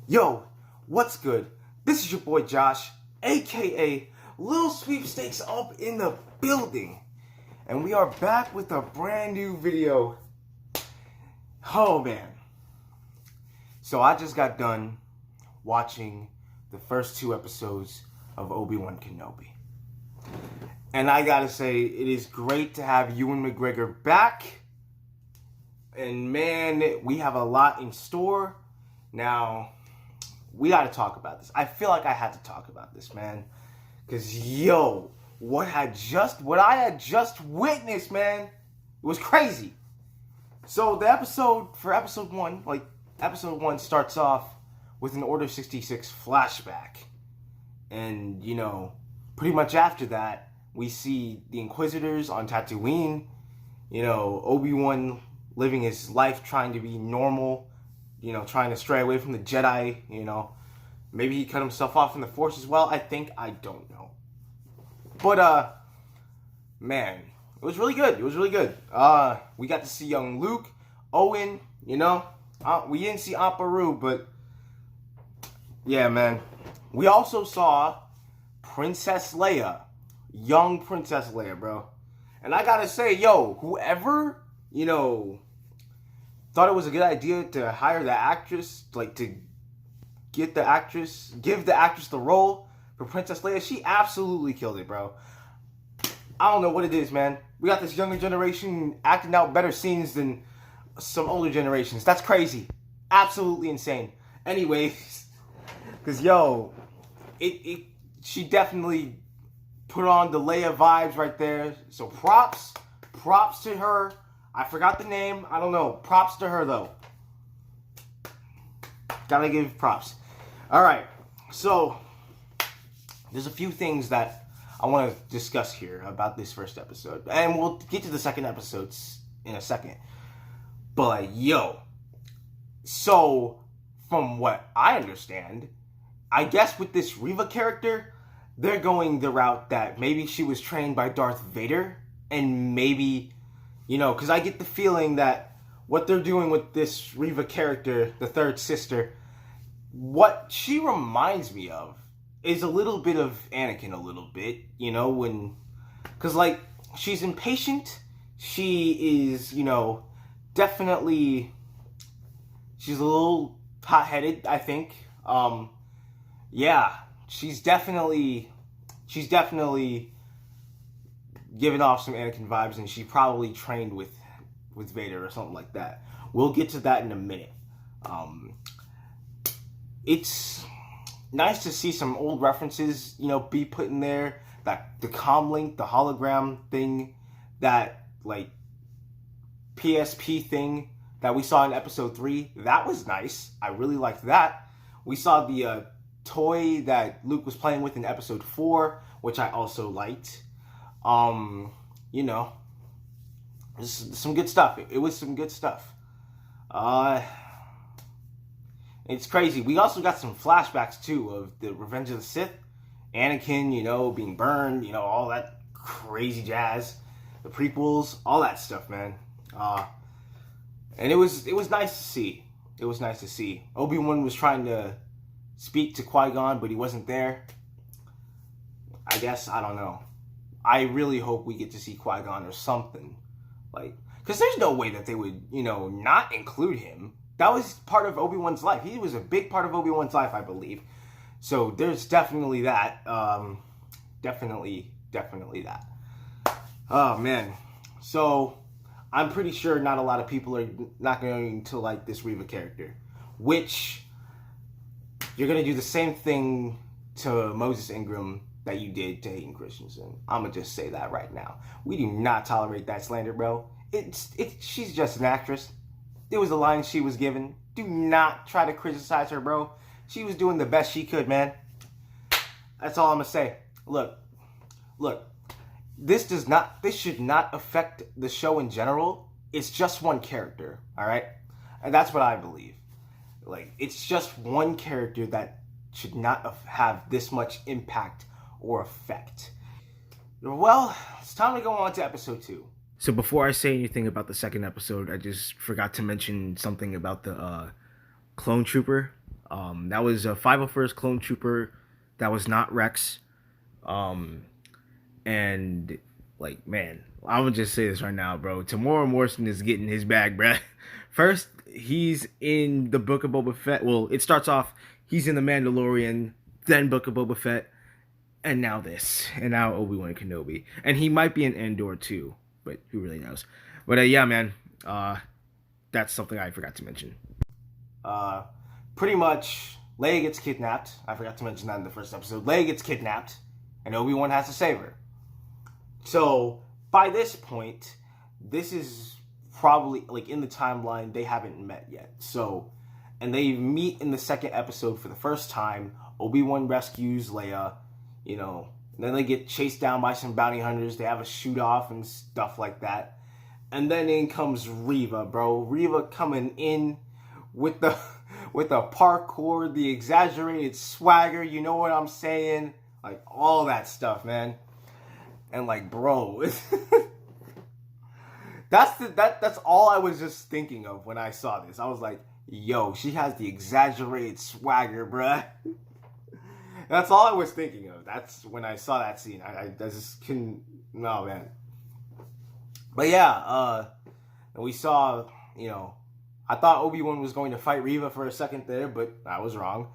Yo, what's good? This is your boy Josh, aka Lil Sweepstakes up in the building. And we are back with a brand new video. Oh man. So I just got done watching the first 2 episodes of Obi-Wan Kenobi. And I gotta say, it is great to have Ewan McGregor back. And man, we have a lot in store. Now, we gotta talk about this. I feel like I had to talk about this, man. Cause yo, what I had just witnessed, man, it was crazy. So the episode 1 starts off with an Order 66 flashback. And, you know, pretty much after that, we see the Inquisitors on Tatooine, you know, Obi-Wan living his life trying to be normal, you know, trying to stray away from the Jedi, you know. Maybe he cut himself off from the Force as well, I don't know. But, man, it was really good. We got to see young Luke, Owen, you know. We didn't see Aunt Beru, but, yeah, man. We also saw Princess Leia, young Princess Leia, bro. And I gotta say, yo, whoever, you know, thought it was a good idea to hire the actress, like to give the actress the role for Princess Leia, she absolutely killed it, bro. I don't know what it is, man. We got this younger generation acting out better scenes than some older generations. That's crazy. Absolutely insane. Anyways, because, yo, she definitely put on the Leia vibes right there. So props to her. I forgot the name. I don't know. Props to her, though. Gotta give props. Alright, so there's a few things that I want to discuss here about this first episode. And we'll get to the second episodes in a second. But, yo. So, from what I understand, I guess with this Reva character, they're going the route that maybe she was trained by Darth Vader. And maybe, you know, because I get the feeling that what they're doing with this Reva character, the third sister, what she reminds me of is a little bit of Anakin, a little bit, you know, because, like, she's impatient, she is, you know, definitely, she's a little hot-headed, I think, yeah, she's definitely giving off some Anakin vibes, and she probably trained with Vader or something like that. We'll get to that in a minute. It's nice to see some old references, you know, be put in there. That the comlink, the hologram thing, that, like, PSP thing that we saw in episode 3, that was nice. I really liked that. We saw the toy that Luke was playing with in episode 4, which I also liked. You know, some good stuff. It was some good stuff. It's crazy. We also got some flashbacks, too, of the Revenge of the Sith. Anakin, you know, being burned, you know, all that crazy jazz. The prequels, all that stuff, man. And it was nice to see. It was nice to see. Obi-Wan was trying to speak to Qui-Gon, but he wasn't there. I guess, I don't know. I really hope we get to see Qui-Gon or something. Like, because there's no way that they would, you know, not include him. That was part of Obi-Wan's life. He was a big part of Obi-Wan's life, I believe. So there's definitely that. Definitely that. Oh, man. So I'm pretty sure not a lot of people are not going to like this Reva character. Which, you're going to do the same thing to Moses Ingram that you did to Hayden Christensen. I'm going to just say that right now. We do not tolerate that slander, bro. She's just an actress. It was the line she was given. Do not try to criticize her, bro. She was doing the best she could, man. That's all I'm gonna say. Look. This should not affect the show in general. It's just one character, all right? And that's what I believe. Like, it's just one character that should not have this much impact or effect. Well, it's time to go on to episode 2. So before I say anything about the second episode, I just forgot to mention something about the clone trooper. That was a 501st Clone Trooper that was not Rex. And like, man, I'm gonna just say this right now, bro. Tamora Morrison is getting his bag, bruh. First, he's in the Book of Boba Fett. Well, it starts off he's in the Mandalorian, then Book of Boba Fett, and now this, and now Obi-Wan Kenobi, and he might be in Endor too, but who really knows? But yeah, man, that's something I forgot to mention. Uh, Pretty much, Leia gets kidnapped. I forgot to mention that in the first episode. Leia gets kidnapped, and Obi-Wan has to save her. So by this point, this is probably like in the timeline they haven't met yet. So, and they meet in the second episode for the first time. Obi-Wan rescues Leia, and then they get chased down by some bounty hunters. They have a shoot off and stuff like that. And then in comes Reva, bro. Reva coming in with the parkour, the exaggerated swagger, you know what I'm saying? Like all that stuff, man. And like, bro, that's all I was just thinking of when I saw this. I was like, yo, she has the exaggerated swagger, bruh. That's all I was thinking of. That's when I saw that scene. I just couldn't, no, man. But yeah, and we saw, I thought Obi-Wan was going to fight Reva for a second there, but I was wrong.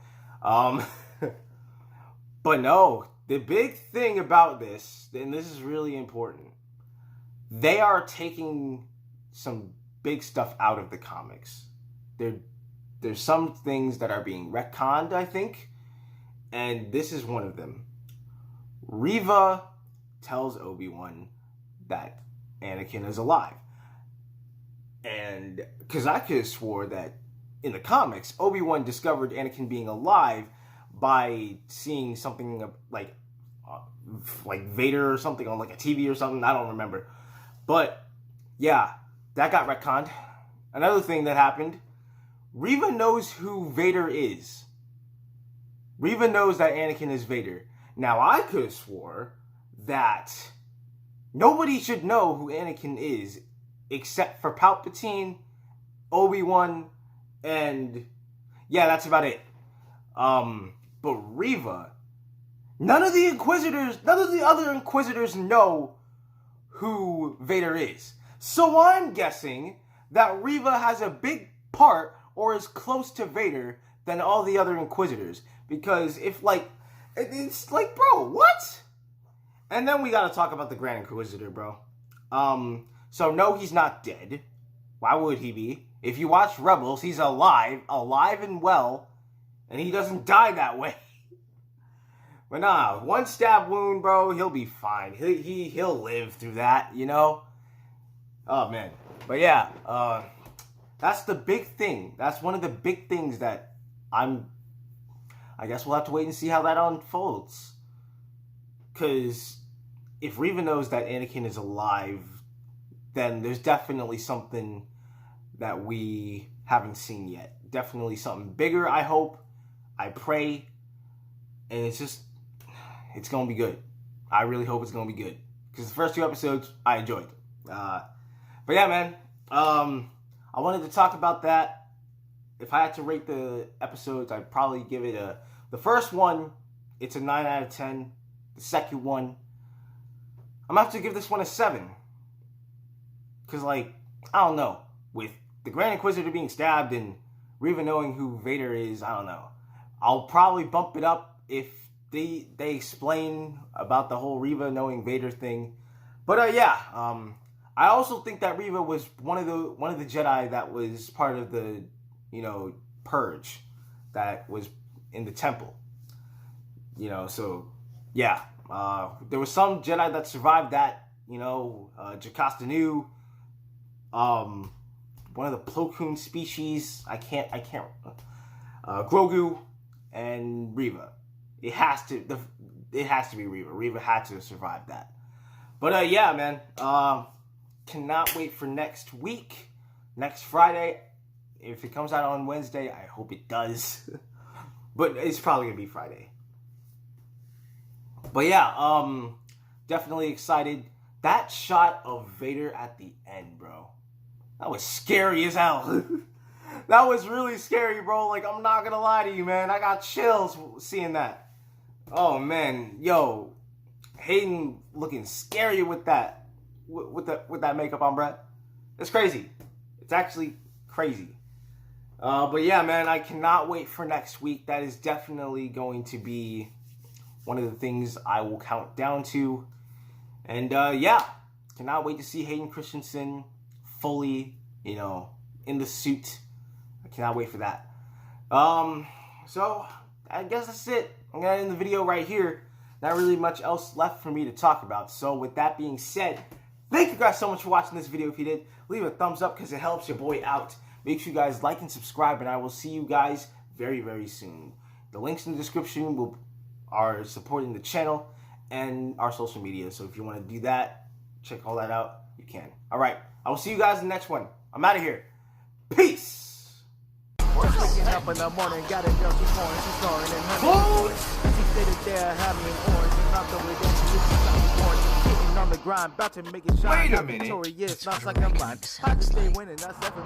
But no, the big thing about this, and this is really important, they are taking some big stuff out of the comics. There's some things that are being retconned, I think, and this is one of them. Reva tells Obi-Wan that Anakin is alive. And because I could have swore that in the comics, Obi-Wan discovered Anakin being alive by seeing something like Vader or something on like a TV or something. I don't remember. But yeah, that got retconned. Another thing that happened, Reva knows who Vader is. Reva knows that Anakin is Vader. Now I could have swore that nobody should know who Anakin is except for Palpatine, Obi-Wan, and yeah, that's about it. But Reva, none of the other Inquisitors know who Vader is. So I'm guessing that Reva has a big part or is close to Vader than all the other Inquisitors. Because if it's like, bro, what? And then we gotta talk about the Grand Inquisitor, bro. So no, he's not dead. Why would he be? If you watch Rebels, he's alive and well, and he doesn't die that way. But nah, one stab wound, bro, he'll be fine. He'll live through that, Oh man, but yeah, that's the big thing. That's one of the big things that I guess we'll have to wait and see how that unfolds. Because if Reva knows that Anakin is alive, then there's definitely something that we haven't seen yet. Definitely something bigger, I hope. I pray. And it's going to be good. I really hope it's going to be good. Because the first two episodes, I enjoyed. But yeah, man. I wanted to talk about that. If I had to rate the episodes, I'd probably give it the first one, it's a 9 out of 10. The second one, I'm going to have to give this one a 7. Because, I don't know. With the Grand Inquisitor being stabbed and Reva knowing who Vader is, I don't know. I'll probably bump it up if they explain about the whole Reva knowing Vader thing. But, yeah. I also think that Reva was one of the Jedi that was part of the, purge that was in the temple. So, yeah. There was some Jedi that survived that, Jocasta Nu, one of the Plo Koon species, I can't, Grogu, and Reva. It has to be Reva. Reva had to survive that. But, yeah, man, cannot wait for next week, next Friday. If it comes out on Wednesday, I hope it does. But it's probably going to be Friday. But yeah, definitely excited. That shot of Vader at the end, bro. That was scary as hell. That was really scary, bro. Like, I'm not gonna lie to you, man. I got chills seeing that. Oh, man. Yo, Hayden looking scary with that. With that makeup on, bruh. It's crazy. It's actually crazy. But yeah, man, I cannot wait for next week. That is definitely going to be one of the things I will count down to. And yeah, cannot wait to see Hayden Christensen fully, you know, in the suit. I cannot wait for that. So I guess that's it. I'm gonna end the video right here. Not really much else left for me to talk about. So with that being said, thank you guys so much for watching this video. If you did, leave a thumbs up because it helps your boy out. Make sure you guys like and subscribe, and I will see you guys very, very soon. The links in the description are supporting the channel and our social media. So if you want to do that, check all that out, you can. All right, I will see you guys in the next one. I'm out of here. Peace. Waking up in the morning, got a girl, she's pouring, she's snoring and honey. She sitting there, had me an orange, and not the way that she looks, she's born. Sitting on the grind, about to make it shine. Wait a minute. Victorious, not like I'm blind. I just stay winning, that's every